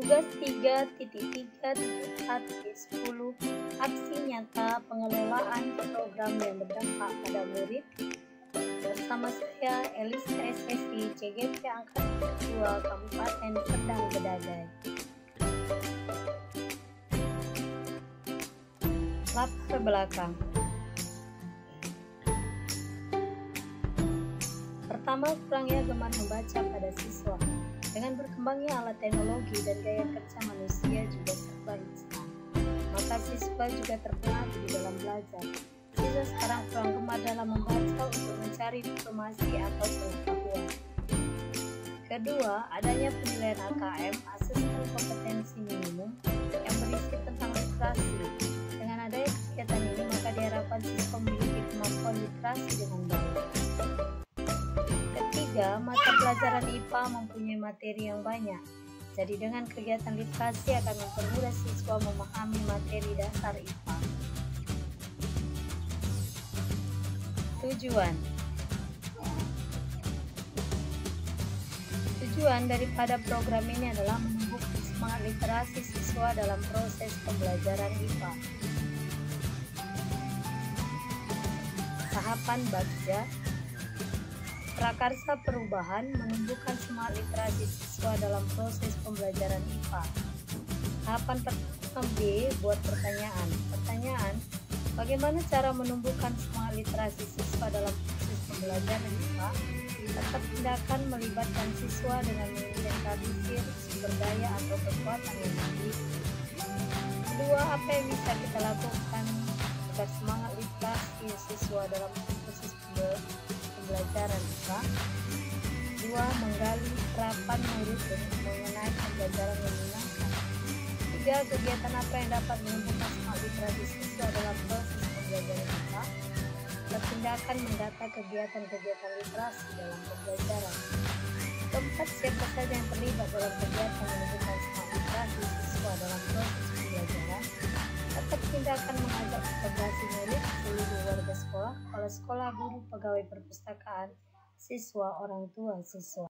Tugas 3.3.1.10 Aksi nyata pengelolaan program yang berdampak pada murid. Bersama saya Elisa SSI CGP Angkatan 2 Kabupaten Serdang Bedagai. Latar belakang. Pertama, kurangnya gemar membaca pada siswa. Dengan berkembangnya alat teknologi dan gaya kerja manusia juga serba instan, maka siswa juga terpengaruh di dalam belajar. Siswa sekarang kurang gemar dalam membaca untuk mencari informasi atau pengetahuan. Kedua, adanya penilaian AKM (Asesmen Kompetensi Minimum) yang berisi tentang literasi. Dengan adanya kegiatan ini, maka diharapkan siswa memiliki kemampuan literasi dengan baik. Ketiga, mata pelajaran IPA mempunyai materi yang banyak. Jadi dengan kegiatan literasi akan mempermudah siswa memahami materi dasar IPA. Tujuan daripada program ini adalah menumbuhkan semangat literasi siswa dalam proses pembelajaran IPA. Tahapan Bagja. Prakarsa perubahan menumbuhkan semangat literasi siswa dalam proses pembelajaran IPA. Tahapan pertama B, buat pertanyaan. Pertanyaan, bagaimana cara menumbuhkan semangat literasi siswa dalam proses pembelajaran IPA? Tetap tindakan melibatkan siswa dengan menginventarisir sumber daya atau kekuatan yang dimiliki. Kedua, apa yang bisa kita lakukan agar semangat literasi siswa dalam proses pembelajaran IPA. 2. Menggali harapan murid mengenai pembelajaran yang menyenangkan. 3. Kegiatan apa yang dapat menumbuhkan semangat literasi siswa dalam proses pembelajaran IPA. Tindakan mendata kegiatan-kegiatan literasi dalam pembelajaran. 4. Siapa saja yang terlibat dalam kegiatan menumbuhkan semangat literasi siswa dalam proses pembelajaran. Tetap tindakan mengajak integrasi murid, seluruh warga sekolah, kepala sekolah, guru, pegawai perpustakaan, siswa, orang tua siswa.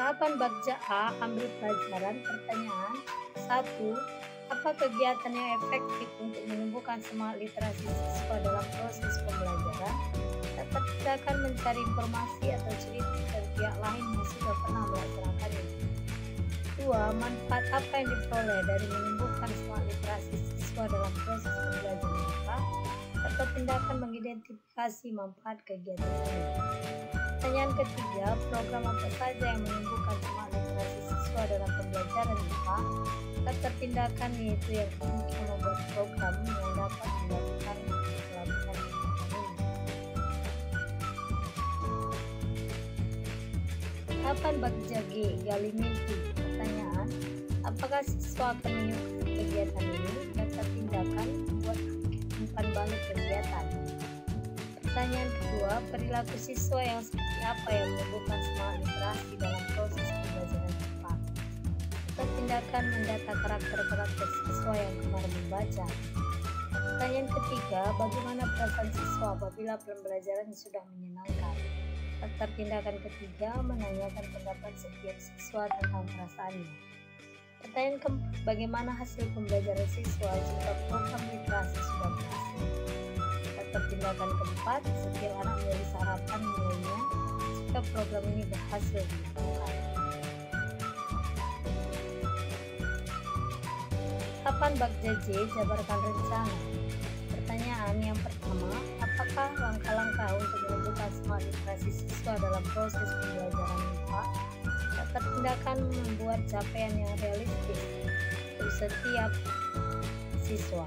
Tahapan Bagja A, ambil pelajaran. Pertanyaan 1. Apa kegiatan yang efektif untuk menumbuhkan semangat literasi siswa dalam proses pembelajaran? Tetap tindakan mencari informasi atau cerita dari pihak lain yang sudah pernah melaksanakannya. 2. Manfaat apa yang diperoleh dari menumbuhkan semangat literasi siswa dalam proses pembelajaran IPA? Atau tindakan mengidentifikasi manfaat kegiatan ini. Pertanyaan ketiga, program apa saja yang menumbuhkan semangat literasi siswa dalam pembelajaran IPA? Tetap tindakan yaitu yang kemungkinan membuat program yang dapat dilakukan melakukan kegiatan ini. Tahapan Bagja G, gali mimpi. Pertanyaan, apakah siswa akan menyukai kegiatan ini? Tetap tindakan membuat umpan balik kegiatan. Pertanyaan kedua, perilaku siswa yang seperti apa yang menumbuhkan semangat literasi dalam proses pembelajaran IPA? Tetap tindakan mendata karakter-karakter siswa yang gemar membaca. Pertanyaan ketiga, bagaimana perasaan siswa apabila pembelajaran sudah menyenangkan? Tetap tindakan ketiga, menanyakan pendapat setiap siswa tentang perasaannya. Pertanyaan keempat, bagaimana hasil pembelajaran siswa jika program literasi sudah berhasil? Tetap tindakan keempat, setiap anak menjadi sarapan nilainya jika program ini berhasil dilakukan. Tahapan Bagja J, jabarkan rencana. Pertanyaan yang pertama, apakah langkah-langkah untuk menumbuhkan semangat literasi siswa dalam proses pembelajaran IPA? Tetap tindakan membuat capaian yang realistis untuk setiap siswa.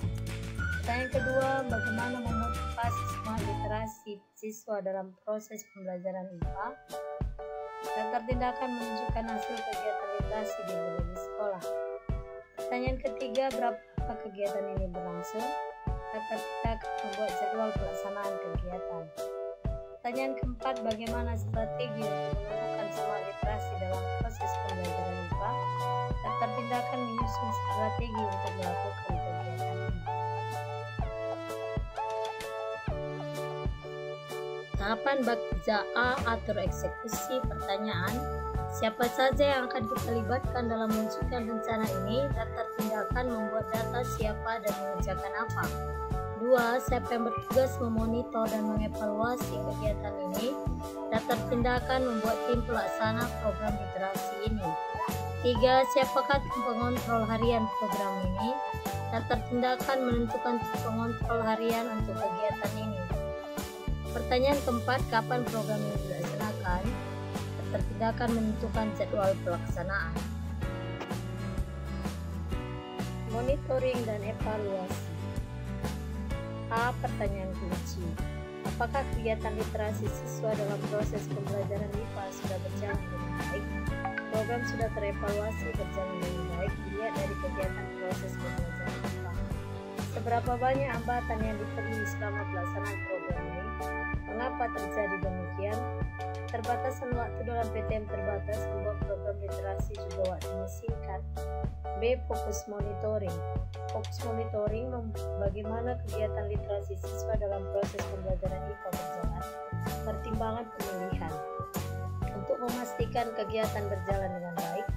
Pertanyaan kedua, bagaimana memotivasi semangat literasi siswa dalam proses pembelajaran IPA? Tetap tindakan menunjukkan hasil kegiatan literasi di berbagai sekolah. Pertanyaan ketiga, berapa kegiatan ini berlangsung? Tetap tindakan membuat jadwal pelaksanaan kegiatan. Pertanyaan keempat, bagaimana strategi untuk menumbuhkan semangat literasi dalam proses pembelajaran IPA? Tetap tindakan menyusun strategi untuk melakukan kegiatan ini. Tahapan baca A atur eksekusi. Pertanyaan, siapa saja yang akan kita libatkan dalam mewujudkan rencana ini? Daftar tindakan, membuat data, siapa, dan mengerjakan apa. 2. Siapa yang bertugas memonitor dan mengevaluasi kegiatan ini? Daftar tindakan, membuat tim pelaksana program literasi ini. 3. Siapakah tim pengontrol harian program ini? Daftar tindakan, menentukan tim pengontrol harian untuk kegiatan ini. Pertanyaan keempat, kapan program ini dilaksanakan? Daftar tindakan, menentukan jadwal pelaksanaan. Monitoring dan evaluasi. A. Pertanyaan kunci. Apakah kegiatan literasi siswa dalam proses pembelajaran IPA sudah berjalan dengan baik? Program sudah terevaluasi berjalan dengan baik dilihat dari kegiatan proses pembelajaran IPA. Seberapa banyak hambatan yang ditemui selama pelaksanaan program ini? Mengapa terjadi demikian? Keterbatasan waktu dalam PTM terbatas membuat program literasi juga waktunya singkat. B. Fokus monitoring. Fokus monitoring bagaimana kegiatan literasi siswa dalam proses pembelajaran IPA berjalan. Pertimbangan pemilihan. Untuk memastikan kegiatan berjalan dengan baik,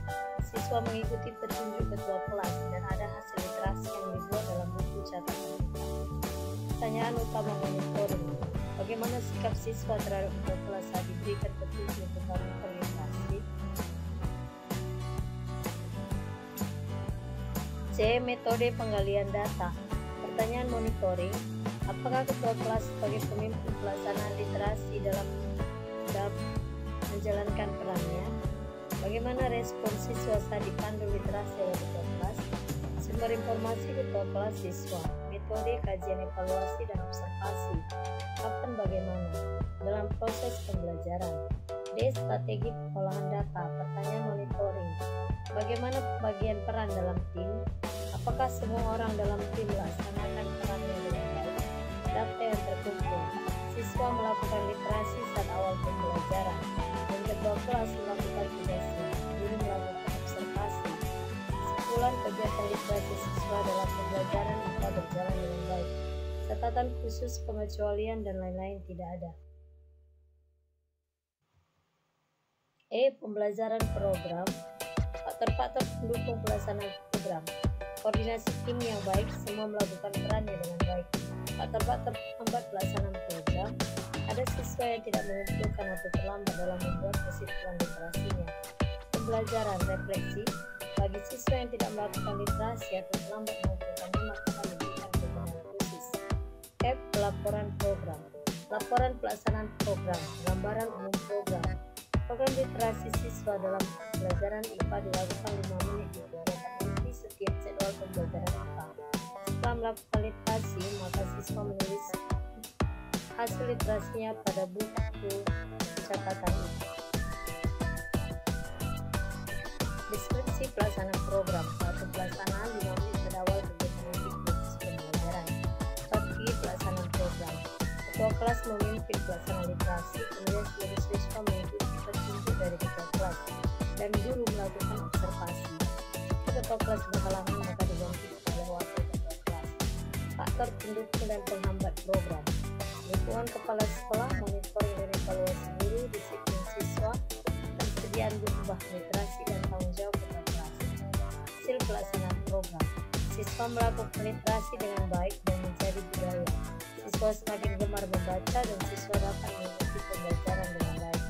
siswa mengikuti petunjuk ketua kelas dan ada hasil literasi yang dibuat dalam buku catatan. Pertanyaan utama monitoring. Bagaimana sikap siswa terhadap ketua kelas saat diberikan petunjuk tentang literasi? C. Metode penggalian data. Pertanyaan monitoring, apakah ketua kelas sebagai pemimpin pelaksanaan literasi dalam menjalankan perannya? Bagaimana respon siswa saat dipandu literasi oleh ketua kelas? Sumber informasi ketua kelas siswa. Metode kajian evaluasi dan observasi. Kapan bagaimana? Dalam proses pembelajaran. D. Strategi pengolahan data. Pertanyaan monitoring, bagaimana pembagian peran dalam tim? Apakah semua orang dalam tim melaksanakan perannya dengan baik? Data yang terkumpul. Siswa melakukan literasi saat awal pembelajaran dan ketua kelas melakukan tugasnya. Guru melakukan observasi. Kesimpulan kegiatan literasi siswa dalam pembelajaran IPA berjalan dengan baik. Catatan khusus, pengecualian, dan lain-lain tidak ada. E. Pembelajaran program. Faktor-faktor pendukung pelaksanaan program. Koordinasi tim yang baik, semua melakukan perannya dengan baik. Faktor-faktor penghambat pelaksanaan program. Ada siswa yang tidak mengumpulkan atau terlambat dalam membuat kesimpulan literasinya. Pembelajaran refleksi. Bagi siswa yang tidak melakukan literasi atau terlambat mengumpulkannya, maka akan diberikan dukungan khusus. F. Pelaporan program. Laporan pelaksanaan program. Gambaran umum program. Program literasi siswa dalam pembelajaran IPA dilakukan 5 menit di kegiatan inti setiap jadwal pembelajaran IPA. Setelah melakukan literasi, maka siswa menulis hasil literasinya pada buku catatan ini. Deskripsi pelaksanaan program. Waktu pelaksanaan 5 menit pada awal kegiatan inti proses pembelajaran. Strategi pelaksanaan program. Ketua kelas memimpin pelaksanaan literasi, kemudian seluruh siswa mengikuti petunjuk dari ketua kelas dan guru melakukan observasi. Jika ketua kelas berhalangan, maka digantikan oleh wakil ketua kelas. Faktor pendukung dan penghambat program. Dukungan kepala sekolah, monitoring dan evaluasi guru, disiplin siswa, persediaan buku bahan literasi, dan tanggung jawab ketua kelas. Hasil pelaksanaan program. Siswa melakukan literasi dengan baik dan menjadi budaya. Siswa semakin gemar membaca dan siswa dapat mengikuti pembelajaran dengan baik.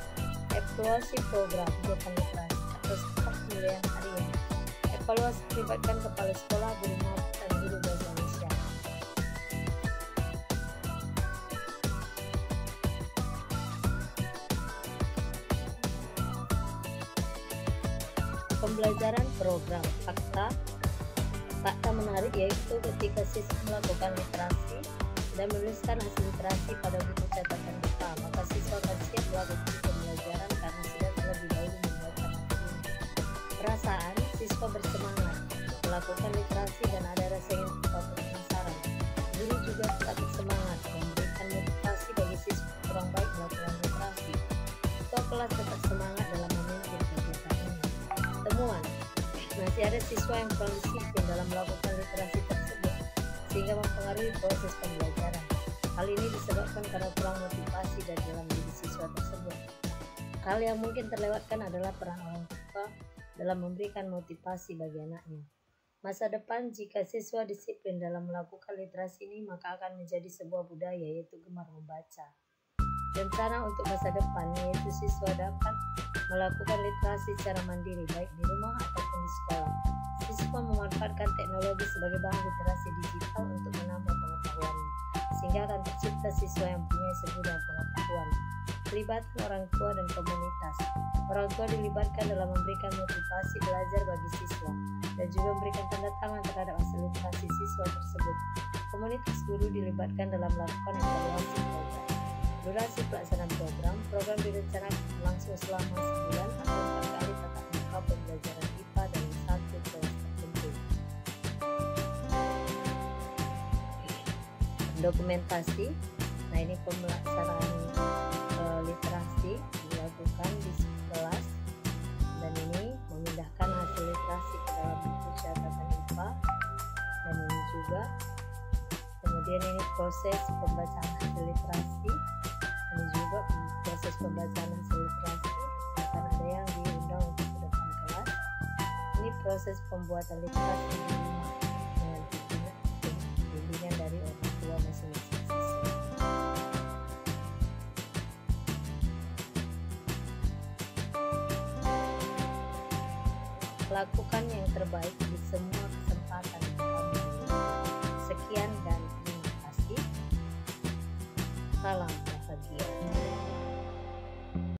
Evaluasi program bukan literasi atau skop penilaian harian. Evaluasi melibatkan kepala sekolah, guru mata, dan guru bahasa Indonesia. Pembelajaran program. Fakta menarik yaitu ketika siswa melakukan literasi dan menuliskan hasil literasi pada buku catatan IPA, maka siswa akan siap melakukan pembelajaran karena sudah terlebih dahulu membaca materi. Perasaan, siswa bersemangat melakukan literasi dan ada rasa ingin tahu penasaran. Guru juga tetap bersemangat memberikan motivasi bagi siswa kurang baik melakukan literasi. Ketua kelas tetap semangat dalam memimpin kegiatan ini. Temuan, masih ada siswa yang kurang disiplin dalam melakukan literasi tersebut sehingga mempengaruhi proses pembelajaran. Hal ini disebabkan karena kurang motivasi dari dalam diri siswa tersebut. Hal yang mungkin terlewatkan adalah peran orang tua dalam memberikan motivasi bagi anaknya. Masa depan jika siswa disiplin dalam melakukan literasi ini, maka akan menjadi sebuah budaya, yaitu gemar membaca. Rencana untuk masa depan yaitu siswa dapat melakukan literasi secara mandiri baik di rumah ataupun di sekolah. Siswa memanfaatkan teknologi sebagai bahan literasi digital untuk menambah pengetahuannya, sehingga akan tercipta siswa yang punya segudang pengetahuan. Pelibatan orang tua dan komunitas. Orang tua dilibatkan dalam memberikan motivasi belajar bagi siswa dan juga memberikan tanda tangan terhadap hasil literasi siswa tersebut. Komunitas guru dilibatkan dalam melakukan evaluasi program. Durasi pelaksanaan program direncanakan berlangsung selama sebulan atau 4 kali tatap muka pembelajaran IPA dalam satu kelas tertentu. Dokumentasi. Nah, ini pelaksanaan literasi dilakukan di kelas, dan ini memindahkan hasil literasi ke dalam buku catatan IPA, dan ini juga kemudian ini proses pembacaan hasil literasi, ini juga proses pembacaan hasil literasi akan ada yang diundang untuk ke depan kelas. Ini proses pembuatan literasi di rumah dengan bimbingan dari orang tua masing-masing siswa. Lakukan yang terbaik di semua kesempatan yang kamu miliki. Sekian dan terima kasih. Salam bahagia.